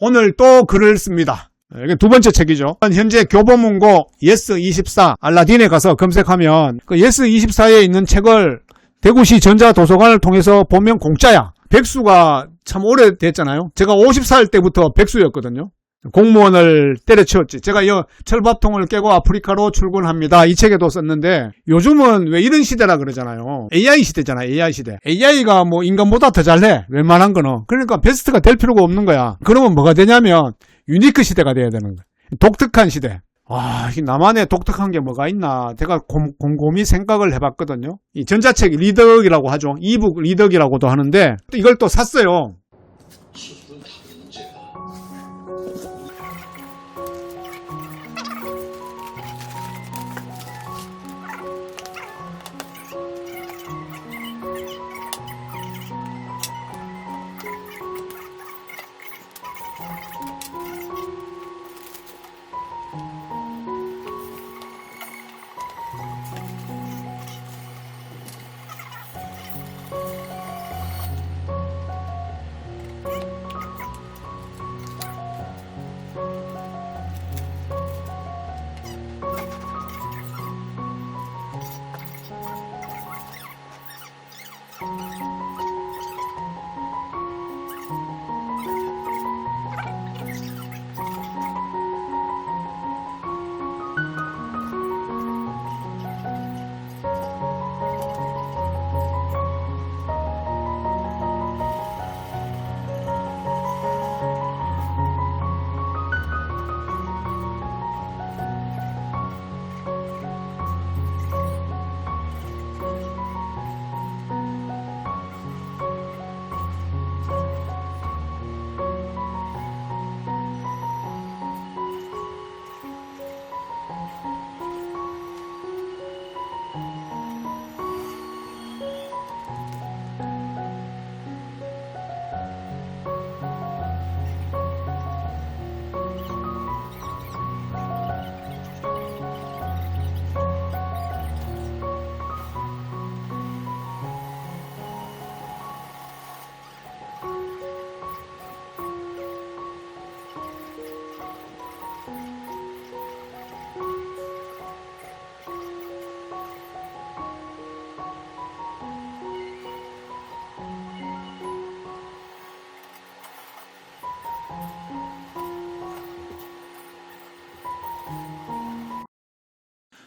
오늘 또 글을 씁니다. 이게 두 번째 책이죠. 현재 교보문고 예스24 알라딘에 가서 검색하면 그 예스24에 있는 책을 대구시 전자도서관을 통해서 보면 공짜야. 백수가 참 오래됐잖아요. 제가 54살 때부터 백수였거든요. 공무원을 때려치웠지. 제가 이 철밥통을 깨고 아프리카로 출근합니다. 이 책에도 썼는데 요즘은 왜 이런 시대라 그러잖아요. AI 시대잖아. AI 시대. AI가 뭐 인간보다 더 잘해. 웬만한 거는. 그러니까 베스트가 될 필요가 없는 거야. 그러면 뭐가 되냐면 유니크 시대가 돼야 되는 거야. 독특한 시대. 와, 나만의 독특한 게 뭐가 있나 제가 곰곰이 생각을 해봤거든요. 이 전자책 리덕이라고 하죠. 이북 리덕이라고도 하는데 이걸 또 샀어요.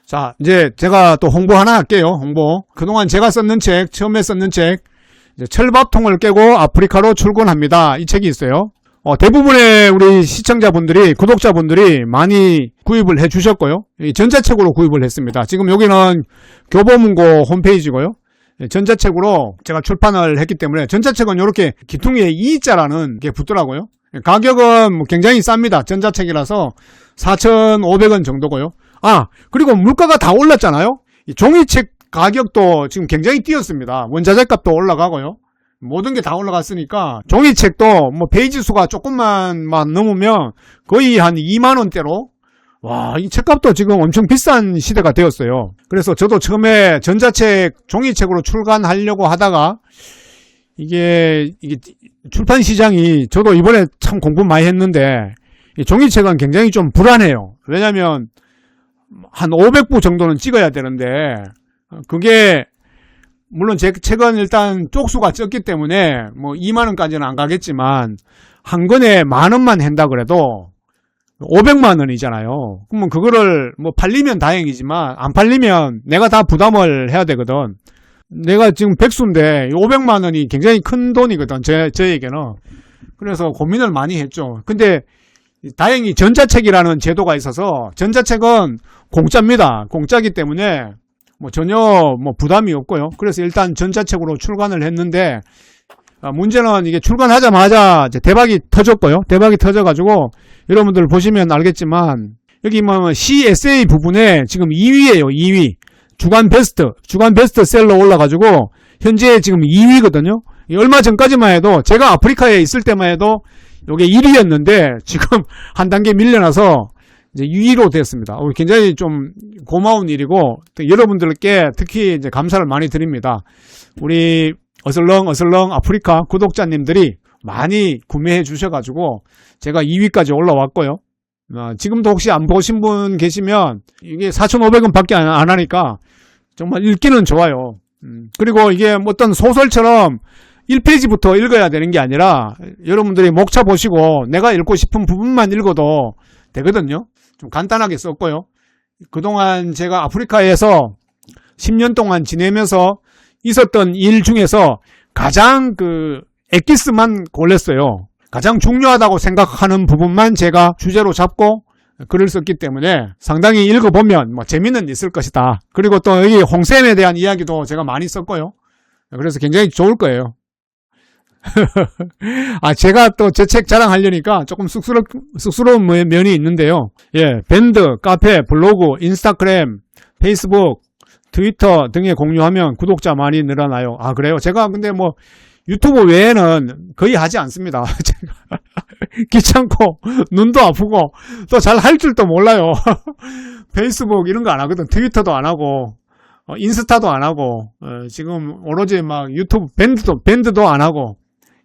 자, 이제 제가 또 홍보 하나 할게요. 홍보. 그동안 제가 썼는 책, 처음에 썼는 책, 이제 철밥통을 깨고 아프리카로 출근합니다. 이 책이 있어요. 대부분의 우리 시청자분들이, 구독자분들이 많이 구입을 해 주셨고요. 전자책으로 구입을 했습니다. 지금 여기는 교보문고 홈페이지고요. 전자책으로 제가 출판을 했기 때문에 전자책은 이렇게 기퉁이에 E자라는 게 붙더라고요. 가격은 굉장히 쌉니다. 전자책이라서 4,500원 정도고요. 그리고 물가가 다 올랐잖아요. 이 종이책 가격도 지금 굉장히 뛰었습니다. 원자재 값도 올라가고요. 모든 게 다 올라갔으니까 종이책도 뭐 페이지 수가 조금만 넘으면 거의 한 2만원대로 와, 이 책값도 지금 엄청 비싼 시대가 되었어요. 그래서 저도 처음에 전자책, 종이책으로 출간하려고 하다가 이게 출판 시장이 저도 이번에 참 공부 많이 했는데 이 종이책은 굉장히 좀 불안해요. 왜냐면 한 500부 정도는 찍어야 되는데 그게 물론 제 책은 일단 쪽수가 적기 때문에 뭐 2만원까지는 안 가겠지만 한 권에 10,000원만 한다 그래도 500만원이잖아요. 그러면 그거를 뭐 팔리면 다행이지만 안 팔리면 내가 다 부담을 해야 되거든. 내가 지금 백수인데 500만원이 굉장히 큰 돈이거든. 저에게는. 그래서 고민을 많이 했죠. 근데 다행히 전자책이라는 제도가 있어서 전자책은 공짜입니다. 공짜기 때문에 뭐 전혀 뭐 부담이 없고요. 그래서 일단 전자책으로 출간을 했는데 문제는 이게 출간하자마자 이제 대박이 터졌고요. 대박이 터져가지고 여러분들 보시면 알겠지만 여기 뭐 CSA 부분에 지금 2위예요. 2위. 주간 베스트셀러 올라가지고 현재 지금 2위거든요. 얼마 전까지만 해도 제가 아프리카에 있을 때만 해도 이게 1위였는데 지금 한 단계 밀려나서 이제 2위로 되었습니다. 굉장히 좀 고마운 일이고 여러분들께 특히 이제 감사를 많이 드립니다. 우리 어슬렁 아프리카 구독자님들이 많이 구매해 주셔가지고 제가 2위까지 올라왔고요. 지금도 혹시 안 보신 분 계시면 이게 4,500원 밖에 안 하니까 정말 읽기는 좋아요. 그리고 이게 어떤 소설처럼 1페이지부터 읽어야 되는 게 아니라 여러분들이 목차 보시고 내가 읽고 싶은 부분만 읽어도 되거든요. 좀 간단하게 썼고요. 그동안 제가 아프리카에서 10년 동안 지내면서 있었던 일 중에서 가장 엑기스만 골랐어요. 가장 중요하다고 생각하는 부분만 제가 주제로 잡고 글을 썼기 때문에 상당히 읽어보면 재미는 있을 것이다. 그리고 또 여기 홍쌤에 대한 이야기도 제가 많이 썼고요. 그래서 굉장히 좋을 거예요. 제가 또 제 책 자랑하려니까 조금 쑥스러운 면이 있는데요. 예, 밴드, 카페, 블로그, 인스타그램, 페이스북, 트위터 등에 공유하면 구독자 많이 늘어나요. 그래요? 제가 근데 유튜브 외에는 거의 하지 않습니다. 제가 귀찮고 눈도 아프고 또 잘 할 줄도 몰라요. 페이스북 이런 거 안 하거든. 트위터도 안 하고 인스타도 안 하고 지금 오로지 유튜브 밴드도 안 하고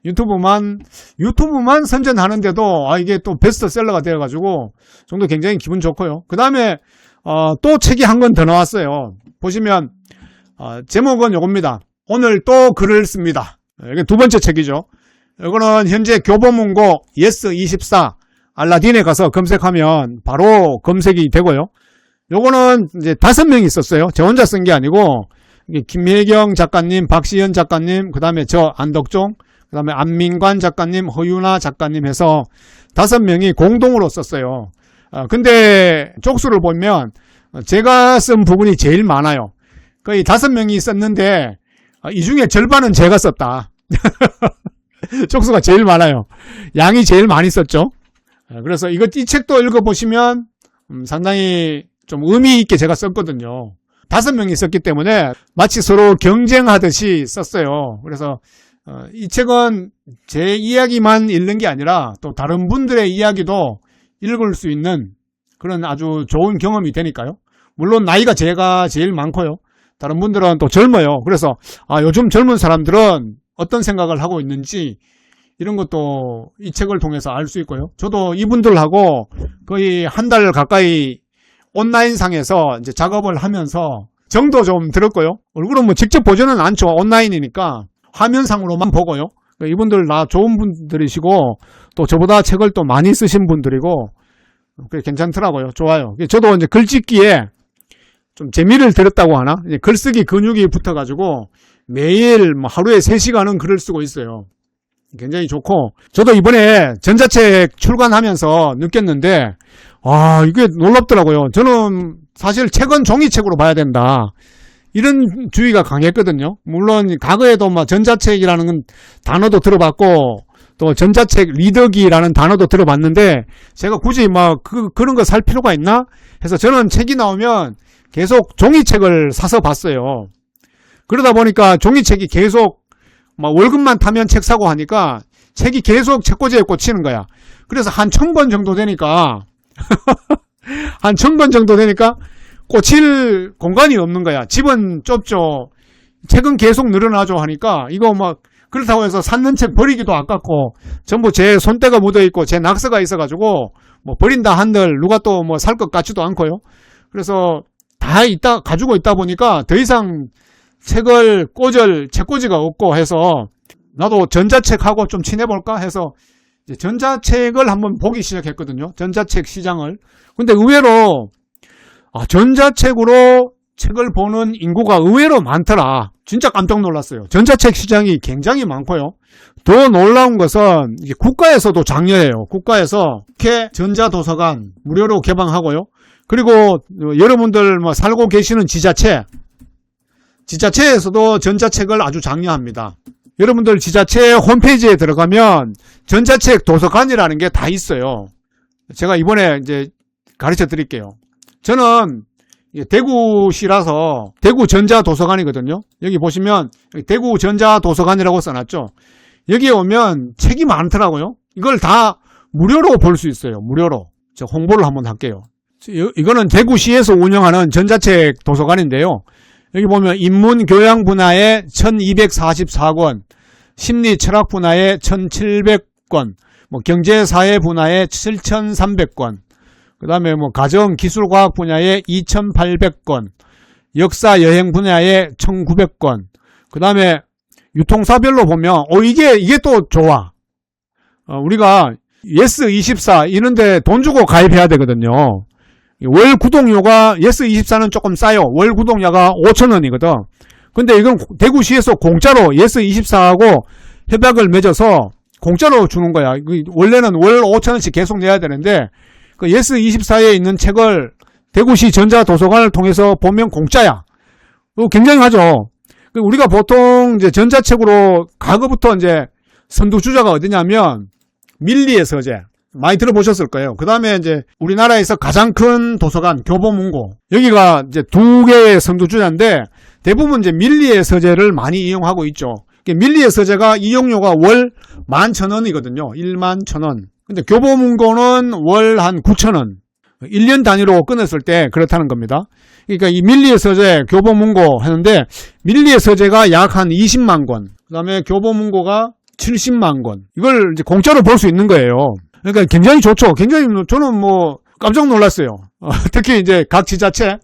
유튜브만 선전하는데도 이게 또 베스트셀러가 되어가지고 정도 굉장히 기분 좋고요. 그 다음에 또 책이 한 권 더 나왔어요. 보시면 제목은 요겁니다. 오늘 또 글을 씁니다. 이게 두 번째 책이죠. 이거는 현재 교보문고 예스24 알라딘에 가서 검색하면 바로 검색이 되고요. 요거는 이제 5명이 썼어요. 저 혼자 쓴 게 아니고 김혜경 작가님, 박시연 작가님, 그 다음에 저 안덕종, 그 다음에 안민관 작가님, 허유나 작가님 해서 5명이 공동으로 썼어요. 근데 쪽수를 보면 제가 쓴 부분이 제일 많아요. 거의 5명이 썼는데 이 중에 절반은 제가 썼다. 쪽수가 제일 많아요. 양이 제일 많이 썼죠. 그래서 이 책도 읽어보시면 상당히 좀 의미 있게 제가 썼거든요. 5명이 썼기 때문에 마치 서로 경쟁하듯이 썼어요. 그래서 이 책은 제 이야기만 읽는 게 아니라 또 다른 분들의 이야기도 읽을 수 있는 그런 아주 좋은 경험이 되니까요. 물론 나이가 제가 제일 많고요. 다른 분들은 또 젊어요. 그래서 요즘 젊은 사람들은 어떤 생각을 하고 있는지 이런 것도 이 책을 통해서 알 수 있고요. 저도 이분들하고 거의 한 달 가까이 온라인상에서 이제 작업을 하면서 정도 좀 들었고요. 얼굴은 직접 보지는 않죠. 온라인이니까 화면상으로만 보고요. 이분들 다 좋은 분들이시고 또 저보다 책을 또 많이 쓰신 분들이고 괜찮더라고요. 좋아요. 저도 이제 글짓기에 좀 재미를 들었다고 하나? 글쓰기 근육이 붙어가지고 매일 하루에 3시간은 글을 쓰고 있어요. 굉장히 좋고 저도 이번에 전자책 출간하면서 느꼈는데 이게 놀랍더라고요. 저는 사실 책은 종이책으로 봐야 된다 이런 주의가 강했거든요. 물론 과거에도 전자책이라는 단어도 들어봤고 또 전자책 리더기라는 단어도 들어봤는데 제가 굳이 그런 거 살 필요가 있나 해서 저는 책이 나오면 계속 종이책을 사서 봤어요. 그러다 보니까 종이책이 계속 월급만 타면 책 사고 하니까 책이 계속 책꽂이에 꽂히는 거야. 그래서 한 1000번 정도 되니까 한 1000번 정도 되니까 꽂힐 공간이 없는 거야. 집은 좁죠. 책은 계속 늘어나죠 하니까 이거 그렇다고 해서 샀는 책 버리기도 아깝고 전부 제 손때가 묻어있고 제 낙서가 있어가지고 버린다 한들 누가 또 살 것 같지도 않고요. 그래서 다 가지고 있다 보니까 더 이상 책을 꽂을 책꽂이가 없고 해서 나도 전자책하고 좀 친해볼까 해서 이제 전자책을 한번 보기 시작했거든요. 전자책 시장을. 근데 의외로 전자책으로 책을 보는 인구가 의외로 많더라. 진짜 깜짝 놀랐어요. 전자책 시장이 굉장히 많고요. 더 놀라운 것은 이게 국가에서도 장려해요. 국가에서 이렇게 전자도서관 무료로 개방하고요. 그리고 여러분들 살고 계시는 지자체에서도 전자책을 아주 장려합니다. 여러분들 지자체 홈페이지에 들어가면 전자책 도서관이라는 게 다 있어요. 제가 이번에 이제 가르쳐 드릴게요. 저는 대구시라서 대구 전자도서관이거든요. 여기 보시면 대구 전자도서관이라고 써놨죠. 여기에 오면 책이 많더라고요. 이걸 다 무료로 볼 수 있어요. 무료로. 제가 홍보를 한번 할게요. 이거는 대구시에서 운영하는 전자책 도서관인데요. 여기 보면 인문교양 분야에 1244권, 심리 철학 분야에 1,700권, 뭐 경제사회 분야에 7,300권, 그 다음에 뭐 가정 기술과학 분야에 2,800권, 역사 여행 분야에 1,900권, 그 다음에 유통사별로 보면, 이게 또 좋아. 우리가 예스24 이런데 돈 주고 가입해야 되거든요. 월 구독료가 예스24는 조금 싸요. 월 구독료가 5,000원이거든. 근데 이건 대구시에서 공짜로 예스24하고 협약을 맺어서 공짜로 주는 거야. 원래는 월 5,000원씩 계속 내야 되는데 그 예스24에 있는 책을 대구시 전자도서관을 통해서 보면 공짜야. 굉장히 하죠. 우리가 보통 이제 전자책으로 과거부터 이제 선두주자가 어디냐면 밀리의 서재. 많이 들어보셨을 거예요. 그 다음에 이제 우리나라에서 가장 큰 도서관 교보문고. 여기가 이제 두 개의 선두주자인데 대부분 이제 밀리의 서재를 많이 이용하고 있죠. 밀리의 서재가 이용료가 월 11,000원이거든요. 11,000원. 근데 교보문고는 월 한 9,000원. 1년 단위로 끊었을 때 그렇다는 겁니다. 그러니까 이 밀리의 서재, 교보문고 하는데 밀리의 서재가 약 한 20만 권. 그 다음에 교보문고가 70만 권. 이걸 이제 공짜로 볼 수 있는 거예요. 그러니까 굉장히 좋죠. 굉장히 저는 뭐 깜짝 놀랐어요. 특히 이제 각 지자체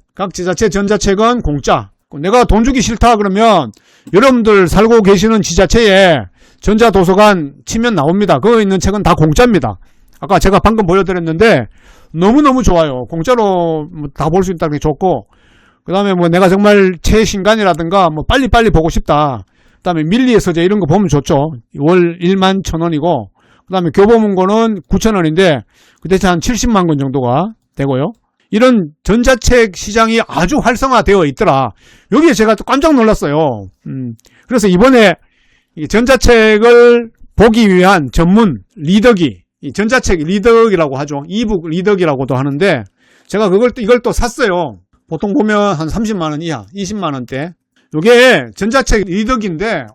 전자책은 공짜. 내가 돈 주기 싫다 그러면 여러분들 살고 계시는 지자체에 전자도서관 치면 나옵니다. 거기 있는 책은 다 공짜입니다. 아까 제가 방금 보여드렸는데 너무너무 좋아요. 공짜로 다 볼 수 있다는 게 좋고, 그 다음에 뭐 내가 정말 최신간이라든가 뭐 빨리빨리 보고 싶다. 그 다음에 밀리의 서재 이런 거 보면 좋죠. 월 11,000원이고, 그 다음에 교보문고는 9,000원인데 그 대신 한 70만 권 정도가 되고요. 이런 전자책 시장이 아주 활성화되어 있더라. 여기에 제가 또 깜짝 놀랐어요. 그래서 이번에 이 전자책을 보기 위한 전문 리더기, 이 전자책 리더기라고 하죠. 이북 리더기라고도 하는데 제가 이걸 또 샀어요. 보통 보면 한 30만원 이하, 20만원대. 이게 전자책 리더기인데,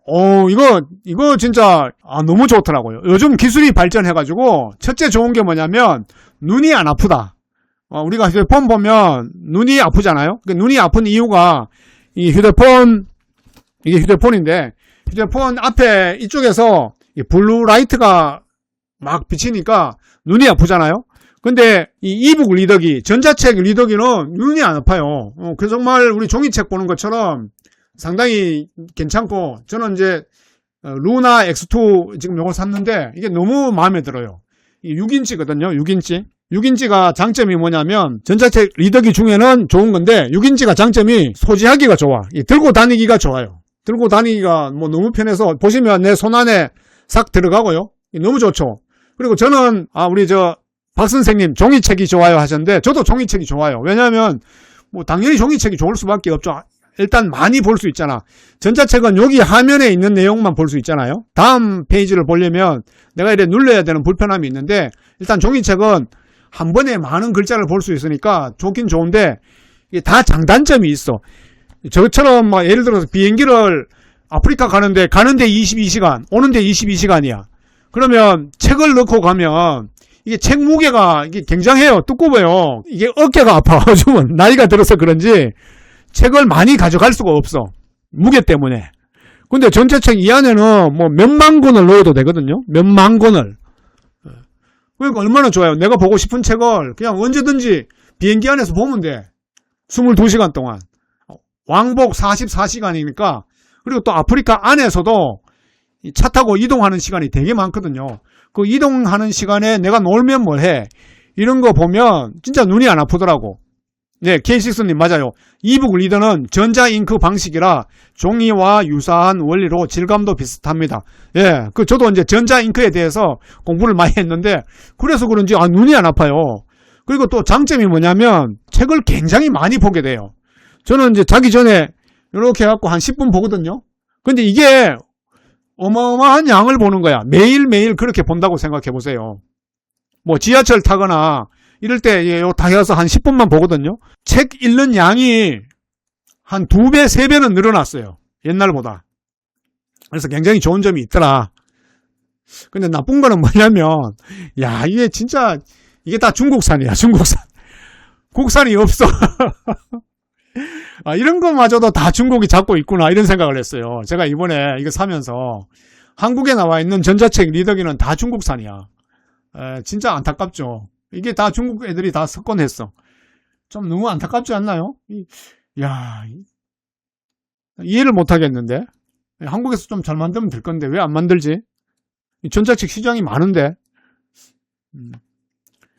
이거 진짜, 너무 좋더라고요. 요즘 기술이 발전해가지고, 첫째 좋은 게 뭐냐면, 눈이 안 아프다. 우리가 휴대폰 보면, 눈이 아프잖아요? 눈이 아픈 이유가, 이게 휴대폰인데, 휴대폰 앞에 이쪽에서, 블루라이트가 막 비치니까, 눈이 아프잖아요? 근데, 이 이북 리더기, 전자책 리더기는 눈이 안 아파요. 그래서 정말 우리 종이책 보는 것처럼, 상당히 괜찮고, 저는 이제 루나 X2 지금 요걸 샀는데 이게 너무 마음에 들어요. 6인치거든요. 6인치. 6인치가 장점이 뭐냐면 전자책 리더기 중에는 좋은 건데 6인치가 장점이 소지하기가 좋아. 들고 다니기가 좋아요. 들고 다니기가 뭐 너무 편해서 보시면 내 손 안에 싹 들어가고요. 너무 좋죠. 그리고 저는 우리 박 선생님 종이책이 좋아요 하셨는데 저도 종이책이 좋아요. 왜냐하면 뭐 당연히 종이책이 좋을 수밖에 없죠. 일단 많이 볼 수 있잖아. 전자책은 여기 화면에 있는 내용만 볼 수 있잖아요. 다음 페이지를 보려면 내가 이렇게 눌러야 되는 불편함이 있는데 일단 종이책은 한 번에 많은 글자를 볼 수 있으니까 좋긴 좋은데 이게 다 장단점이 있어. 저처럼 막 예를 들어서 비행기를 아프리카 가는데 22시간, 오는데 22시간이야. 그러면 책을 넣고 가면 이게 책 무게가 이게 굉장해요. 두꺼워요. 이게 어깨가 아파. 요즘은 나이가 들어서 그런지 책을 많이 가져갈 수가 없어. 무게 때문에. 근데 전자책 이 안에는 뭐 몇만 권을 넣어도 되거든요. 몇만 권을. 그러니까 얼마나 좋아요. 내가 보고 싶은 책을 그냥 언제든지 비행기 안에서 보면 돼. 22시간 동안. 왕복 44시간이니까. 그리고 또 아프리카 안에서도 차 타고 이동하는 시간이 되게 많거든요. 그 이동하는 시간에 내가 놀면 뭘 해. 이런 거 보면 진짜 눈이 안 아프더라고. 네, K6님 맞아요. 이북 리더는 전자잉크 방식이라 종이와 유사한 원리로 질감도 비슷합니다. 예, 저도 이제 전자잉크에 대해서 공부를 많이 했는데 그래서 그런지 눈이 안 아파요. 그리고 또 장점이 뭐냐면 책을 굉장히 많이 보게 돼요. 저는 이제 자기 전에 이렇게 해갖고 한 10분 보거든요. 근데 이게 어마어마한 양을 보는 거야. 매일매일 그렇게 본다고 생각해 보세요. 뭐 지하철 타거나 이럴 때 다 해서 한 10분만 보거든요. 책 읽는 양이 한 2배, 3배는 늘어났어요. 옛날보다. 그래서 굉장히 좋은 점이 있더라. 근데 나쁜 거는 뭐냐면 이게 진짜 이게 다 중국산이야. 중국산. 국산이 없어. 이런 것마저도 다 중국이 잡고 있구나 이런 생각을 했어요. 제가 이번에 이거 사면서 한국에 나와 있는 전자책 리더기는 다 중국산이야. 진짜 안타깝죠. 이게 다 중국 애들이 다 섞어냈어. 좀 너무 안타깝지 않나요? 야, 이해를 못 하겠는데. 한국에서 좀 잘 만들면 될 건데 왜 안 만들지? 전자책 시장이 많은데.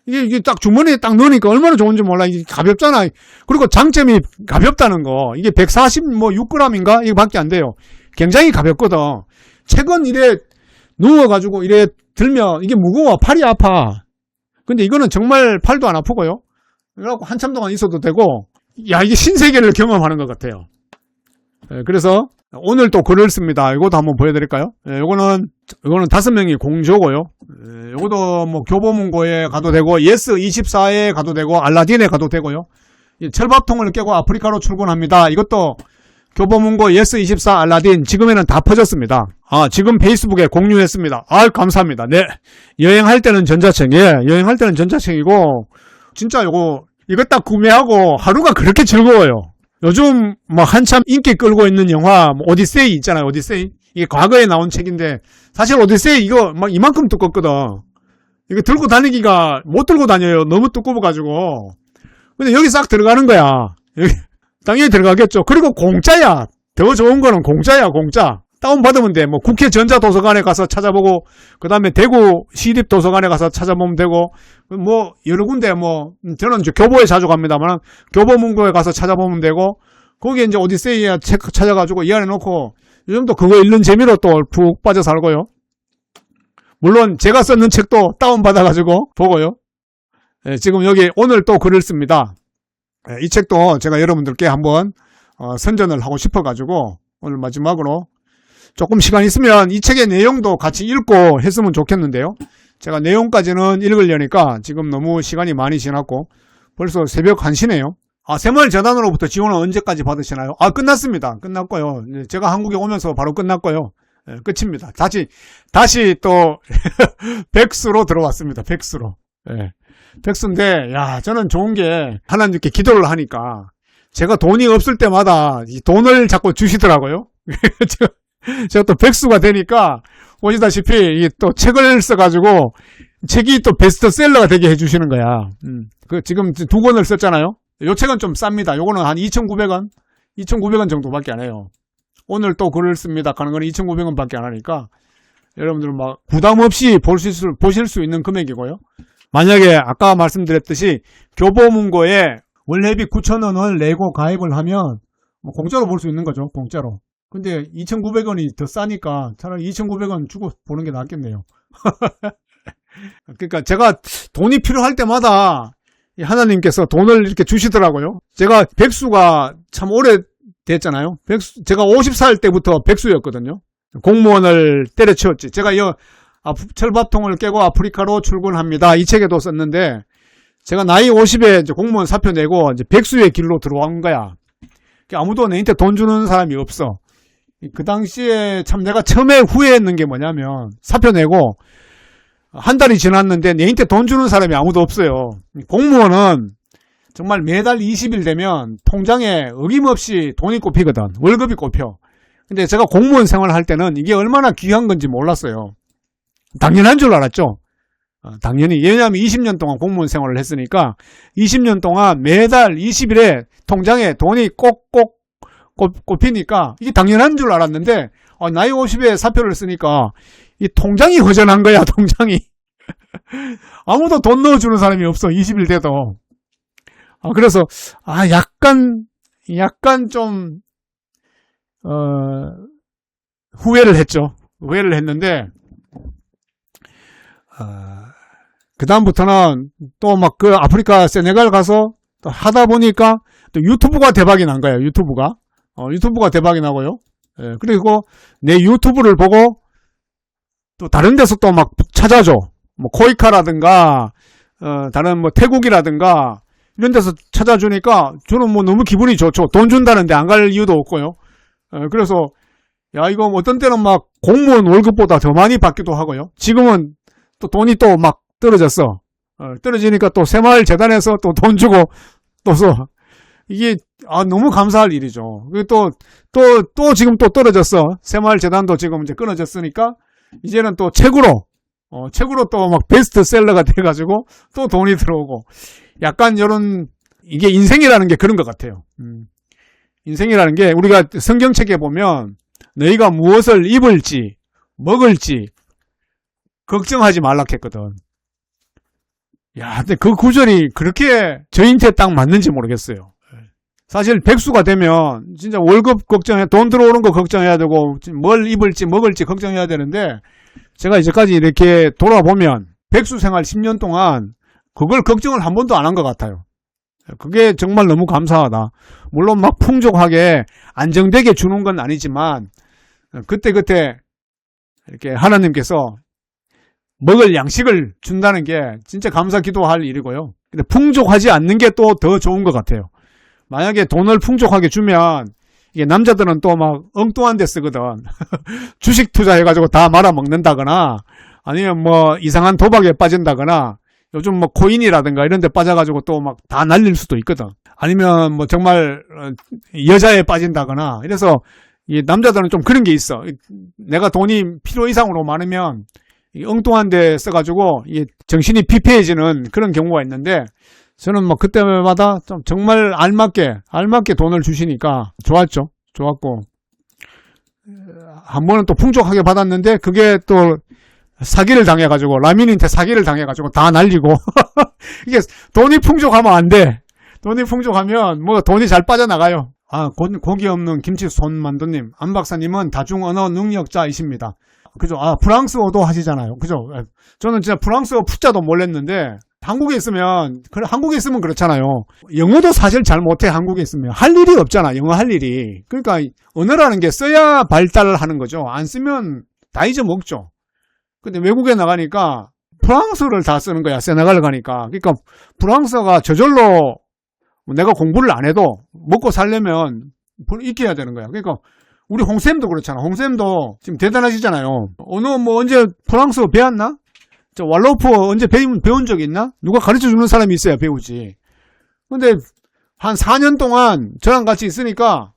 이게 딱 주머니에 딱 넣으니까 얼마나 좋은지 몰라. 이게 가볍잖아. 그리고 장점이 가볍다는 거. 이게 146g인가? 이거 밖에 안 돼요. 굉장히 가볍거든. 책은 이래 누워가지고 이래 들면 이게 무거워. 팔이 아파. 근데 이거는 정말 팔도 안 아프고요. 그래갖고 한참 동안 있어도 되고, 야, 이게 신세계를 경험하는 것 같아요. 그래서 오늘 또 글을 씁니다. 이것도 한번 보여드릴까요? 이거는 5명이 공조고요. 이것도 뭐 교보문고에 가도 되고, 예스24에 가도 되고, 알라딘에 가도 되고요. 철밥통을 깨고 아프리카로 출근합니다. 이것도 교보문고, 예스24, 알라딘 지금에는 다 퍼졌습니다. 지금 페이스북에 공유했습니다. 감사합니다. 네, 여행할 때는 전자책. 예, 여행할 때는 전자책이고, 진짜 이거 딱 구매하고 하루가 그렇게 즐거워요. 요즘 뭐 한참 인기 끌고 있는 영화 오디세이 있잖아요. 오디세이. 이게 과거에 나온 책인데 사실 오디세이 이거 막 이만큼 두껍거든. 이거 들고 다니기가 못 들고 다녀요. 너무 두꺼워가지고. 근데 여기 싹 들어가는 거야. 여기 당연히 들어가겠죠. 그리고 공짜야. 더 좋은 거는 공짜야. 공짜. 다운받으면 돼. 뭐 국회 전자도서관에 가서 찾아보고, 그 다음에 대구 시립도서관에 가서 찾아보면 되고, 뭐 여러 군데 뭐 저는 이제 교보에 자주 갑니다만 교보문고에 가서 찾아보면 되고, 거기에 이제 오디세이야 책 찾아가지고 이 안에 놓고 요즘도 그거 읽는 재미로 또 푹 빠져 살고요. 물론 제가 썼는 책도 다운받아가지고 보고요. 지금 여기 오늘 또 글을 씁니다. 이 책도 제가 여러분들께 한번 선전을 하고 싶어가지고 오늘 마지막으로 조금 시간 있으면 이 책의 내용도 같이 읽고 했으면 좋겠는데요. 제가 내용까지는 읽으려니까 지금 너무 시간이 많이 지났고 벌써 새벽 1시네요. 새마을재단으로부터 지원은 언제까지 받으시나요? 끝났습니다. 끝났고요. 제가 한국에 오면서 바로 끝났고요. 끝입니다. 다시 또 백수로 들어왔습니다. 백수로. 백수인데, 야, 저는 좋은 게 하나님께 기도를 하니까 제가 돈이 없을 때마다 이 돈을 자꾸 주시더라고요. 제가 또 백수가 되니까 보시다시피 또 책을 써가지고 책이 또 베스트셀러가 되게 해주시는 거야. 지금 2권을 썼잖아요. 요 책은 좀 쌉니다. 요거는 한 2,900원? 2,900원 정도밖에 안 해요. 오늘 또 글을 씁니다. 가는 거는 2,900원 밖에 안 하니까 여러분들 막 부담 없이 보실 수 있는 금액이고요. 만약에 아까 말씀드렸듯이 교보문고에 월회비 9,000원을 내고 가입을 하면 공짜로 볼 수 있는 거죠. 공짜로. 근데 2,900원이 더 싸니까 차라리 2,900원 주고 보는 게 낫겠네요. 그러니까 제가 돈이 필요할 때마다 하나님께서 돈을 이렇게 주시더라고요. 제가 백수가 참 오래 됐잖아요. 제가 50살 때부터 백수였거든요. 공무원을 때려치웠지. 제가 철밥통을 깨고 아프리카로 출근합니다. 이 책에도 썼는데 제가 나이 50에 이제 공무원 사표 내고 이제 백수의 길로 들어온 거야. 아무도 내한테 돈 주는 사람이 없어. 그 당시에 참 내가 처음에 후회했는 게 뭐냐면 사표 내고 한 달이 지났는데 내한테 돈 주는 사람이 아무도 없어요. 공무원은 정말 매달 20일 되면 통장에 어김없이 돈이 꼽히거든. 월급이 꼽혀. 근데 제가 공무원 생활을 할 때는 이게 얼마나 귀한 건지 몰랐어요. 당연한 줄 알았죠. 당연히. 왜냐하면 20년 동안 공무원 생활을 했으니까 20년 동안 매달 20일에 통장에 돈이 꼭꼭 꼽히니까 이게 당연한 줄 알았는데 나이 50에 사표를 쓰니까 이 통장이 허전한 거야. 통장이. 아무도 돈 넣어주는 사람이 없어. 20일 돼도. 그래서 약간 좀 후회를 했죠. 후회를 했는데 그 다음부터는 또 막 그 아프리카 세네갈 가서 또 하다 보니까 또 유튜브가 대박이 난 거예요. 유튜브가 대박이 나고요. 그리고 내 유튜브를 보고 또 다른 데서 또 막 찾아줘. 뭐 코이카라든가 다른 뭐 태국이라든가 이런 데서 찾아주니까 저는 뭐 너무 기분이 좋죠. 돈 준다는데 안 갈 이유도 없고요. 그래서 야, 이거 어떤 때는 막 공무원 월급보다 더 많이 받기도 하고요. 지금은 또 돈이 또 막 떨어졌어. 떨어지니까 또 새마을재단에서 또 돈 주고 또 써. 이게 너무 감사할 일이죠. 또 지금 또 떨어졌어. 새마을재단도 지금 이제 끊어졌으니까 이제는 또 책으로 또 막 베스트셀러가 돼가지고 또 돈이 들어오고 약간 이런 이게 인생이라는 게 그런 것 같아요. 인생이라는 게 우리가 성경책에 보면 너희가 무엇을 입을지 먹을지 걱정하지 말라 했거든. 야, 근데 그 구절이 그렇게 저한테 딱 맞는지 모르겠어요. 사실 백수가 되면 진짜 월급 걱정해, 돈 들어오는 거 걱정해야 되고 뭘 입을지 먹을지 걱정해야 되는데 제가 이제까지 이렇게 돌아보면 백수 생활 10년 동안 그걸 걱정을 한 번도 안 한 것 같아요. 그게 정말 너무 감사하다. 물론 막 풍족하게 안정되게 주는 건 아니지만 그때그때 이렇게 하나님께서 먹을 양식을 준다는 게 진짜 감사 기도할 일이고요. 근데 풍족하지 않는 게 또 더 좋은 것 같아요. 만약에 돈을 풍족하게 주면 이게 남자들은 또 막 엉뚱한 데 쓰거든. 주식 투자해가지고 다 말아 먹는다거나 아니면 뭐 이상한 도박에 빠진다거나 요즘 뭐 코인이라든가 이런 데 빠져가지고 또 막 다 날릴 수도 있거든. 아니면 뭐 정말 여자에 빠진다거나 이래서 이 남자들은 좀 그런 게 있어. 내가 돈이 필요 이상으로 많으면 엉뚱한 데 써가지고 이게 정신이 피폐해지는 그런 경우가 있는데 저는 뭐 그때마다 좀 정말 알맞게 돈을 주시니까 좋았고 한 번은 또 풍족하게 받았는데 그게 또 사기를 당해가지고 라민한테 사기를 당해가지고 다 날리고 이게 돈이 풍족하면 안 돼. 돈이 풍족하면 뭐 돈이 잘 빠져나가요. 고기 없는 김치 손만두님, 안 박사님은 다중언어 능력자이십니다. 그죠? 프랑스어도 하시잖아요. 그죠? 저는 진짜 프랑스어 푸자도 몰랐는데 한국에 있으면 그렇잖아요. 영어도 사실 잘 못해. 한국에 있으면 할 일이 없잖아. 영어 할 일이. 그러니까 언어라는 게 써야 발달을 하는 거죠. 안 쓰면 다 잊어먹죠. 근데 외국에 나가니까 프랑스어를 다 쓰는 거야. 세네갈 가니까. 그러니까 프랑스어가 저절로 내가 공부를 안 해도 먹고 살려면 익혀야 되는 거야. 그러니까 우리 홍쌤도 그렇잖아. 홍쌤도 지금 대단하시잖아요. 언어 뭐 언제 프랑스어 배웠나? 저 왈로프어 언제 배운 적 있나? 누가 가르쳐 주는 사람이 있어야 배우지. 근데 한 4년 동안 저랑 같이 있으니까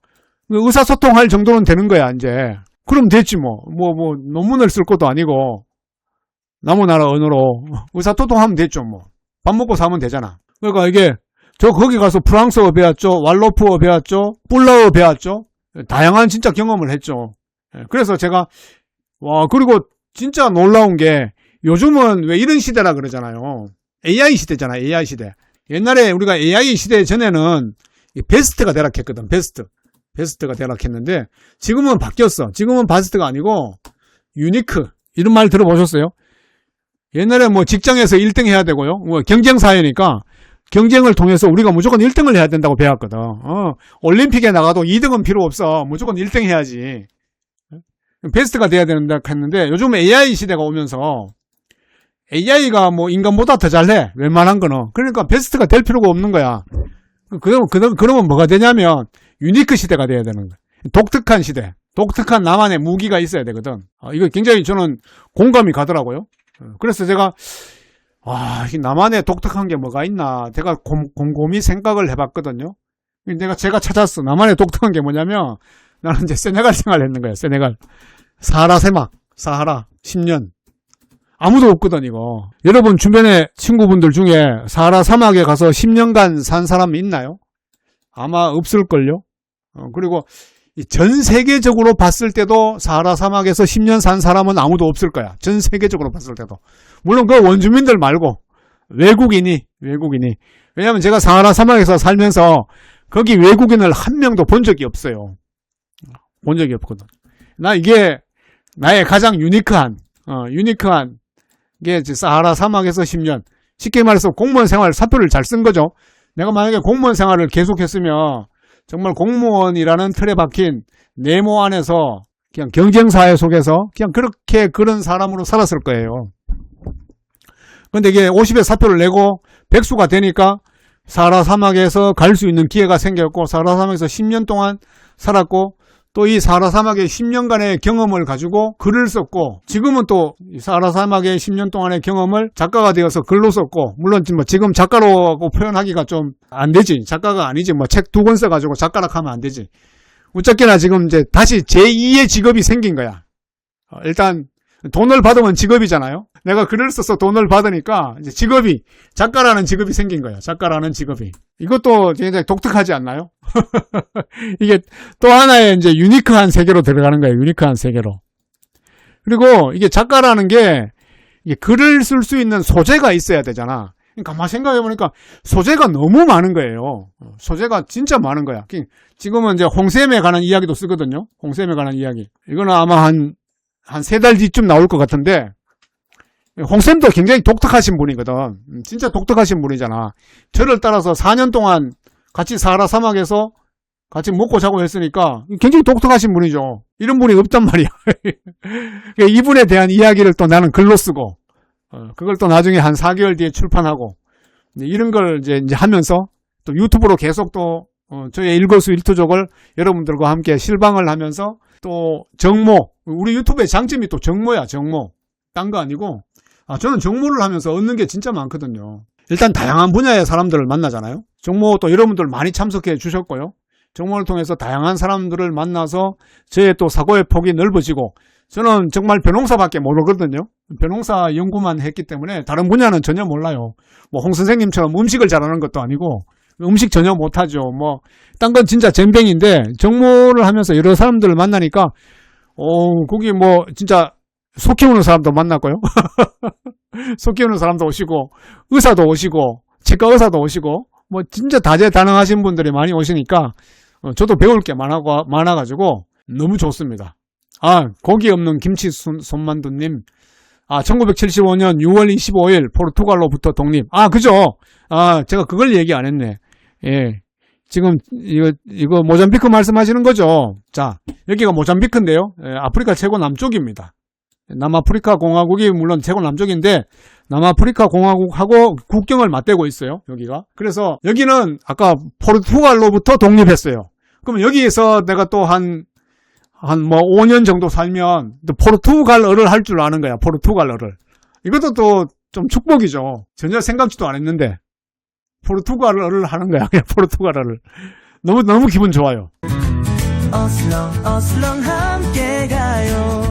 의사소통할 정도는 되는 거야, 이제. 그럼 됐지 뭐. 뭐 논문을 쓸 것도 아니고 남의 나라 언어로 의사소통하면 됐죠, 뭐. 밥 먹고 사면 되잖아. 그러니까 이게 저 거기 가서 프랑스어 배웠죠. 왈로프어 배웠죠. 뿔라어 배웠죠. 다양한 진짜 경험을 했죠. 그래서 제가 그리고 진짜 놀라운 게 요즘은 왜 이런 시대라 그러잖아요. AI 시대잖아. AI 시대. 옛날에 우리가 AI 시대 전에는 베스트가 대락했거든. 베스트가 대락했는데 지금은 바뀌었어. 지금은 베스트가 아니고 유니크. 이런 말 들어보셨어요? 옛날에 뭐 직장에서 1등 해야 되고요. 뭐 경쟁사회니까 경쟁을 통해서 우리가 무조건 1등을 해야 된다고 배웠거든. 올림픽에 나가도 2등은 필요 없어. 무조건 1등 해야지. 베스트가 돼야 된다 했는데 요즘 AI 시대가 오면서 AI가 뭐 인간보다 더 잘해. 웬만한 거는. 그러니까 베스트가 될 필요가 없는 거야. 그러면 뭐가 되냐면 유니크 시대가 돼야 되는 거야. 독특한 시대. 독특한 나만의 무기가 있어야 되거든. 이거 굉장히 저는 공감이 가더라고요. 그래서 제가 나만의 독특한 게 뭐가 있나 제가 곰곰이 생각을 해봤거든요. 제가 찾았어. 나만의 독특한 게 뭐냐면 나는 이제 세네갈 생활을 했는 거야. 세네갈 사하라 사막 10년 아무도 없거든 이거. 여러분 주변에 친구분들 중에 사하라 사막에 가서 10년간 산 사람 있나요? 아마 없을걸요. 그리고 전 세계적으로 봤을 때도 사하라 사막에서 10년 산 사람은 아무도 없을 거야. 전 세계적으로 봤을 때도. 물론 그 원주민들 말고 외국인이. 왜냐하면 제가 사하라 사막에서 살면서 거기 외국인을 한 명도 본 적이 없어요. 본 적이 없거든. 이게 나의 가장 유니크한 게 사하라 사막에서 10년. 쉽게 말해서 공무원 생활 사표를 잘 쓴 거죠. 내가 만약에 공무원 생활을 계속했으면 정말 공무원이라는 틀에 박힌 네모 안에서 그냥 경쟁사회 속에서 그냥 그런 사람으로 살았을 거예요. 근데 이게 50의 사표를 내고 백수가 되니까 사하라 사막에서 갈 수 있는 기회가 생겼고 사하라 사막에서 10년 동안 살았고 또 이 사하라 사막의 10년간의 경험을 가지고 글을 썼고 지금은 또 사하라 사막의 10년 동안의 경험을 작가가 되어서 글로 썼고 물론 지금 작가라고 표현하기가 좀 안 되지. 작가가 아니지. 뭐 책 2권 써가지고 작가라 하면 안 되지. 어쨌거나 지금 이제 다시 제2의 직업이 생긴 거야. 일단 돈을 받으면 직업이잖아요. 내가 글을 써서 돈을 받으니까 이제 직업이, 작가라는 직업이 생긴 거야. 작가라는 직업이. 이것도 굉장히 독특하지 않나요? 이게 또 하나의 이제 유니크한 세계로 들어가는 거예요. 유니크한 세계로. 그리고 이게 작가라는 게 이게 글을 쓸 수 있는 소재가 있어야 되잖아. 그러니까 가만 생각해보니까 소재가 너무 많은 거예요. 소재가 진짜 많은 거야. 지금은 이제 홍샘에 관한 이야기도 쓰거든요. 홍샘에 관한 이야기. 이거는 아마 한 3달 뒤쯤 나올 것 같은데, 홍샘도 굉장히 독특하신 분이거든. 진짜 독특하신 분이잖아. 저를 따라서 4년 동안 같이 사하라 사막에서 같이 먹고 자고 했으니까 굉장히 독특하신 분이죠. 이런 분이 없단 말이야. 이분에 대한 이야기를 또 나는 글로 쓰고, 그걸 또 나중에 한 4개월 뒤에 출판하고, 이런 걸 이제 하면서 또 유튜브로 계속 또 저의 일거수일투족을 여러분들과 함께 실방을 하면서 또 정모, 우리 유튜브의 장점이 또 정모야, 정모. 딴 거 아니고, 저는 정모를 하면서 얻는 게 진짜 많거든요. 일단 다양한 분야의 사람들을 만나잖아요. 정모 또 여러분들 많이 참석해 주셨고요. 정모를 통해서 다양한 사람들을 만나서 저의 또 사고의 폭이 넓어지고, 저는 정말 벼농사밖에 모르거든요. 벼농사 연구만 했기 때문에 다른 분야는 전혀 몰라요. 뭐 홍 선생님처럼 음식을 잘하는 것도 아니고 음식 전혀 못하죠. 뭐 딴 건 진짜 젬병인데 정모를 하면서 여러 사람들을 만나니까 거기 뭐 진짜 소 키우는 사람도 만났고요. 소 키우는 사람도 오시고 의사도 오시고 치과 의사도 오시고 뭐 진짜 다재다능하신 분들이 많이 오시니까 저도 배울 게 많아가지고 너무 좋습니다. 고기 없는 김치 손만두님. 1975년 6월 25일 포르투갈로부터 독립. 그죠? 제가 그걸 얘기 안 했네. 예. 지금 이거 모잠비크 말씀하시는 거죠? 자, 여기가 모잠비크인데요. 예, 아프리카 최고 남쪽입니다. 남아프리카 공화국이 물론 최고 남쪽인데 남아프리카 공화국하고 국경을 맞대고 있어요. 여기가. 그래서 여기는 아까 포르투갈로부터 독립했어요. 그럼 여기에서 내가 또 한 5년 정도 살면 또 포르투갈어를 할 줄 아는 거야. 포르투갈어를. 이것도 또 좀 축복이죠. 전혀 생각지도 안 했는데 포르투갈어를 하는 거야. 그냥 포르투갈어를. 너무 기분 좋아요. 어슬렁 함께 가요.